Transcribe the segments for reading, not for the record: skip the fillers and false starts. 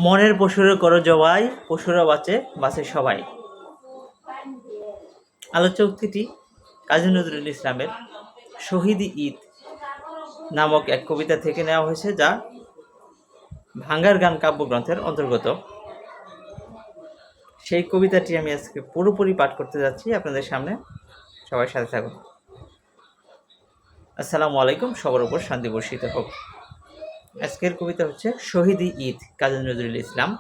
মনের পশুরে করো জবাই, পশুরা বাঁচে, বাঁচে সবাই। আলোচ্য উক্তিটি কাজী নজরুল ইসলামের শহীদি ঈদ নামক এক কবিতা থেকে নেওয়া হয়েছে, যা ভাঙ্গার গান কাব্যগ্রন্থের অন্তর্গত। সেই কবিতাটি আমি আজকে পুরোপুরি পাঠ করতে যাচ্ছি আপনাদের সামনে। সবাই সাথে থাকুন। আসসালামু আলাইকুম, সবার উপর শান্তি বর্ষিত হোক। আজকের কবিতা হচ্ছে শহীদি ঈদ, কাজী নজরুল ইসলাম।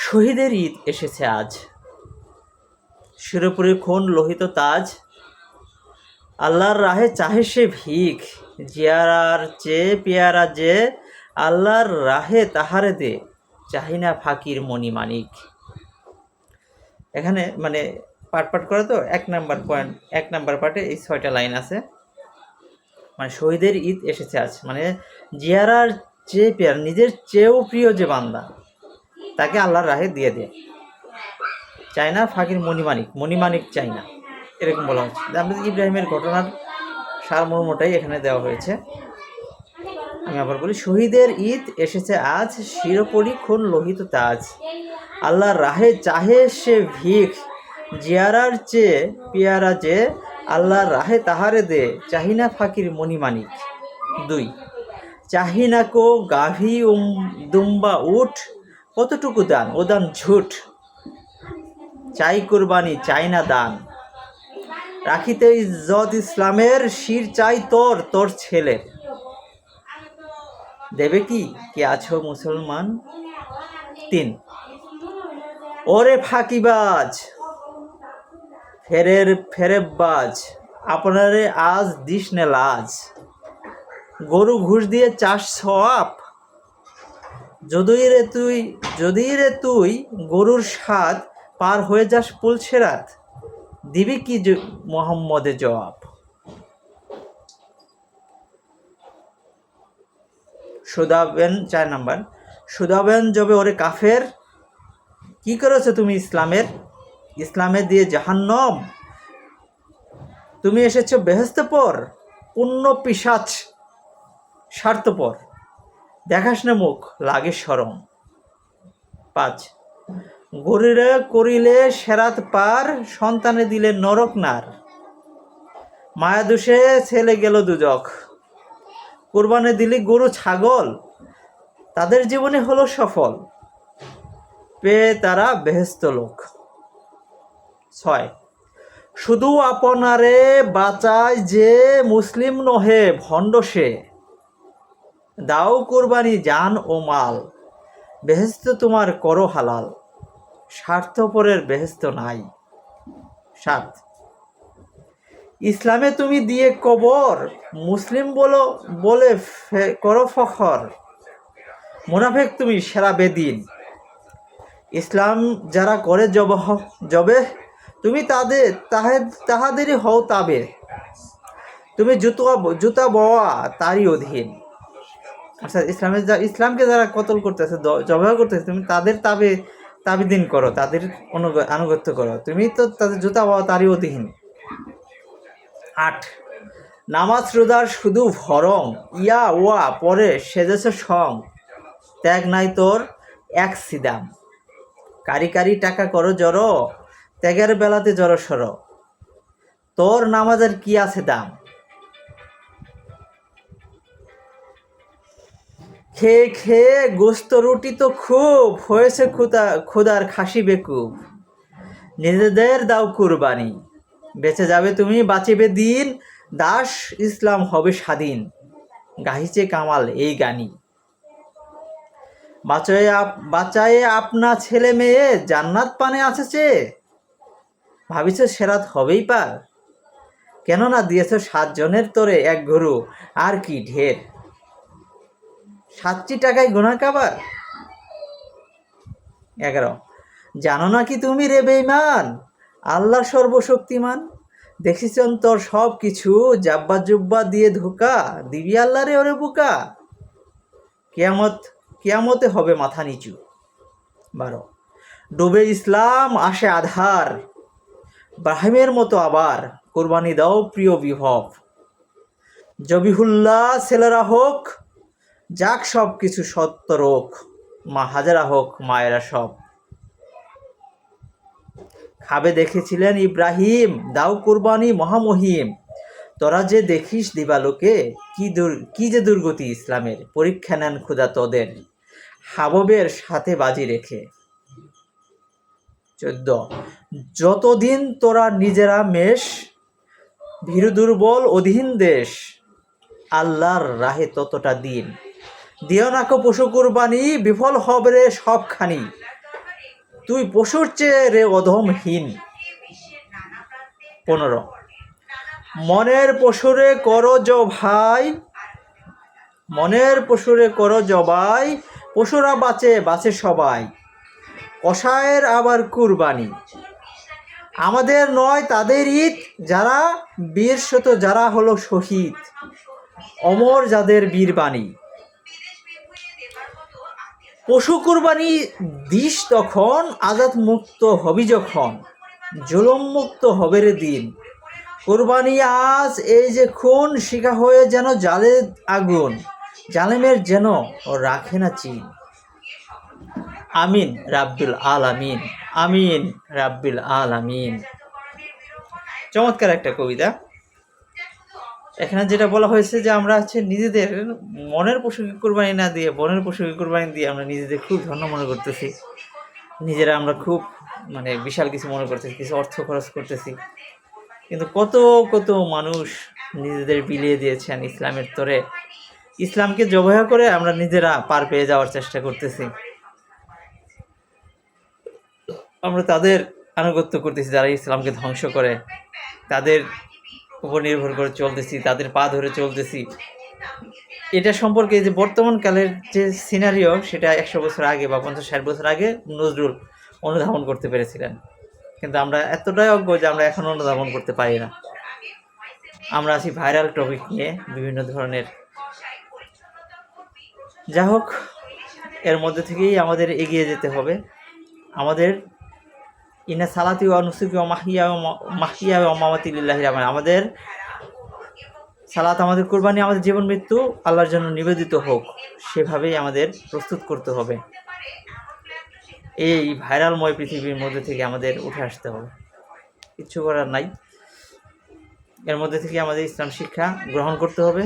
শহীদের ঈদ এসেছে আজ, শিরোপুরে খুন লোহিত তাজ। আল্লাহর রাহে চাহে সে ভিখ, জিয়ারার চেয়ে পেয়ারা যে। আল্লাহর রাহে তাহারে দে, চাহিনা ফাকির মণিমাণিক। এখানে মানে পাঠ করে তো এক নাম্বার পার্টে এই 6টা লাইন আছে। মানে শহীদের ঈদ এসেছে আজ, মানে জিয়ারার চেয়ে পেয়ারা, নিজের চেয়েও প্রিয় যে বান্দা, তাকে আল্লাহর রাহে দিয়ে দেয়। চাই না ফাকির মণিমাণিক চাই না, এরকম বলা হচ্ছে। আমাদের ইব্রাহিমের ঘটনার সারমর্মটাই এখানে দেওয়া হয়েছে। আমি আবার বলি, শহীদের ঈদ এসেছে আজ, শিরোপরি খুন লোহিত তাজ। আল্লাহর রাহে চাহে সে ভিখ, জিয়ারার চেয়ে পিয়ারা যে। আল্লাহর রাহে তাহারে দে, চাহিনা ফাকির মণিমাণিক। 2, চাহিনা কো গাভী দুম্বা উঠ, কতটুকু দান ও দান ঝুট। চাই কুরবানি চাই না দান, রাখিতে ইজ্জত ইসলামের। শির চাই তোর ছেলের, দেবে কি কে আছো মুসলমান। 3, ওরে ফাঁকিবাজ ফেরেববাজ, আপনারে আজ দিস নে লাজ। গরু ঘুষ দিয়ে চাষ সওয়াব, যদি রে তুই গরুর স্বাদ পার হয়ে যাস পুলছেরাত। দিবি কি মোহাম্মদে জবাব। সুদাবেন 4 নাম্বার, সুদাবেন যবে ওরে কাফের। কি করেছো তুমি ইসলামের দিয়ে জাহান্নম। তুমি এসেছো বেহেশতে পর, পুণ্য পিশাচ স্বার্থপর। দেখাস না মুখ লাগে শরম। 5, গরুরে করিলে সেরাত পার, সন্তানে দিলে নরক নার। মায়া দোষে ছেলে গেল দুজক, কোরবানি দিলি গরু ছাগল। তাদের জীবনে হলো সফল, পেয়ে তারা বেহেশত লোক। 6, শুধু আপনারে বাঁচায় যে, মুসলিম নহে ভণ্ড সে। দাও কোরবানি জান ও মাল, বেহেশত তোমার করো হালাল। স্বার্থপরের বেহেশত নাই। 7, ইসলামে তুমি দিয়ে কবর, মুসলিম বলে করো ফখর। মুনাফেক তুমি সেরা বেদিন, ইসলাম যারা করে জবে। তুমি তাহাদেরই হও তাবে, তুমি জুতা বওয়া তারই অধীন। অর্থাৎ ইসলামকে যারা কতল করতেছে, জবাহ করতেছে, তুমি তাদের তাবিদিন করো, তাদের আনুগত্য করো, তুমি তো তাদের জুতা বওয়া তারই অধীন। 8, নামাজ রোজার শুধু ভরং, ইয়া ওয়া পরে সেজেছে সং। ত্যাগ নাই তোর এক সিদাম, কারি টাকা করো জড়ো, ত্যাগের বেলাতে জড়ো সরো। তোর নামাজের কি আছে দাম। খেয়ে গোস্ত রুটি তো খুব হয়েছে, ক্ষুদার খাসি বেকুব। নিজেদের দাও কুরবানি, বেঁচে যাবে তুমি বাঁচিবে দিন। দাস ইসলাম হবে স্বাধীন, গাহিছে কামাল এই গানি। বাঁচায়ে আপনা ছেলে মেয়ে, জান্নাত পানে আছে। ভাবিছ সেরাত হবেই পার, কেননা দিয়েছ 7 জনের তোরে এক গরু, আর কি ঢের। 7টি টাকায় গুনাহ কাবার। 11, জানো না কি তুমি রে বেঈমান, আল্লাহ সর্বশক্তিমান। দেখেছেন তোর সব কিছু, জাব্বা জুব্বা দিয়ে ধোকা, দিবি আল্লাহ রে ওরে বোকা। কিয়ামতে হবে মাথা নিচু। 12, ডুবে ইসলাম আসে আধার, ইব্রাহিমের মতো আবার কোরবানি দাও প্রিয় বিভব। জবিহুল্লাহ ছেলেরা হোক, যাক সব কিছু সত্য রোগ, মা হাজারা হোক মায়েরা সব। খাবে দেখেছিলেন ইব্রাহিম, দাও কুরবানি মহামহিম। তোরা যে দেখিস দিবালোকে, কি যে দুর্গতি ইসলামের, পরীক্ষা নেন ক্ষুধা তোদের, হাববের সাথে বাজি রেখে। 14, যতদিন তোরা নিজেরা মেষ, ভীরু দুর্বল অধীন দেশ, আল্লাহর রাহে ততটা দিন, দিও নাকো পশু কুরবানি, বিফল হবে রে সবখানি, তুই পশুর চেয়ে রে অধমহীন। 15, মনের পশুরে করো ভাই, মনের পশুরে করো জবাই, পশুরা বাঁচে সবাই, কসায়ের আবার কুরবানি, আমাদের নয় তাদের ঈদ, যারা বীর শত যারা হলো শহীদ, অমর যাদের বীরবাণী। পশু কুরবানি দিস তখন, আজাদ মুক্ত হবি যখন, জুলুম মুক্ত হবে রে দিন, কুরবানি আজ এই যে খুন, শিখা হয়ে যেন জালে আগুন, জালেমের যেন রাখে না চিন। আমিন রাব্বিল আলামিন, আমিন রাব্বিল আলামিন। চমৎকার একটা কবিতা। এখানে যেটা বলা হয়েছে যে আমরা নিজেদের মনের পশুকে কুরবানি না দিয়ে বনের পশুকে কুরবানি দিয়ে আমরা নিজেদের খুব ধন্য মনে করতেছি, নিজেরা আমরা খুব বিশাল কিছু মনে করতেছি, কিছু অর্থ খরচ করতেছি, কিন্তু কত কত মানুষ নিজেদের বিলিয়ে দিয়েছেন ইসলামের তরে। ইসলামকে জবাহ করে আমরা নিজেরা পার পেয়ে যাওয়ার চেষ্টা করতেছি। আমরা তাদের আনুগত্য করতেছি যারা ইসলামকে ধ্বংস করে, তাদের উপর নির্ভর করে চলতেছি, তাদের পা ধরে চলতেছি। এটা সম্পর্কে যে বর্তমান কালের যে সিনারিও, সেটা 100 বছর আগে বা 50-60 বছর আগে নজরুল অনুধাবন করতে পেরেছিলেন, কিন্তু আমরা এতটাই অজ্ঞ যে আমরা এখন অনুধাবন করতে পারি না। আমরা আছি ভাইরাল টপিক নিয়ে বিভিন্ন ধরনের। যা হোক, এর মধ্যে থেকেই আমাদের এগিয়ে যেতে হবে। আমাদের ইন্না সালাতি ওয়া নুসুকি ওয়া মাহইয়া ওয়া মামাতি লিল্লাহি রাব্বিল আলামিন, আমাদের সালাত, আমাদের কুরবানি, আমাদের জীবন মৃত্যু আল্লাহর জন্য নিবেদিত হোক, সেভাবেই আমাদের প্রস্তুত করতে হবে। এই ভাইরালময় পৃথিবীর মধ্যে থেকে আমাদের উঠে আসতে হবে, কিচ্ছু করার নাই। এর মধ্যে থেকে আমাদের ইসলাম শিক্ষা গ্রহণ করতে হবে,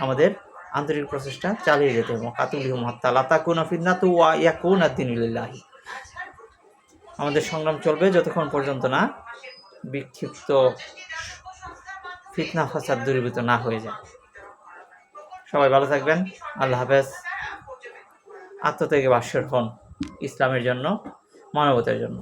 আমাদের আন্তরিক প্রচেষ্টা চালিয়ে যেতে হবে। কাতুলিহুম হাত্তা লা তাকুনা ফিতনাতু ওয়া ইয়াকুনা দ্বীনু লিল্লাহি। আমাদের সংগ্রাম চলবে যতক্ষণ পর্যন্ত না বিক্ষিপ্ত ফিতনা ফাসাদ দূরীভূত না হয়ে যায়। সবাই ভালো থাকবেন। আল্লাহ হাফেজ। আত্মত্যাগে বাসর হন ইসলামের জন্য, মানবতার জন্য।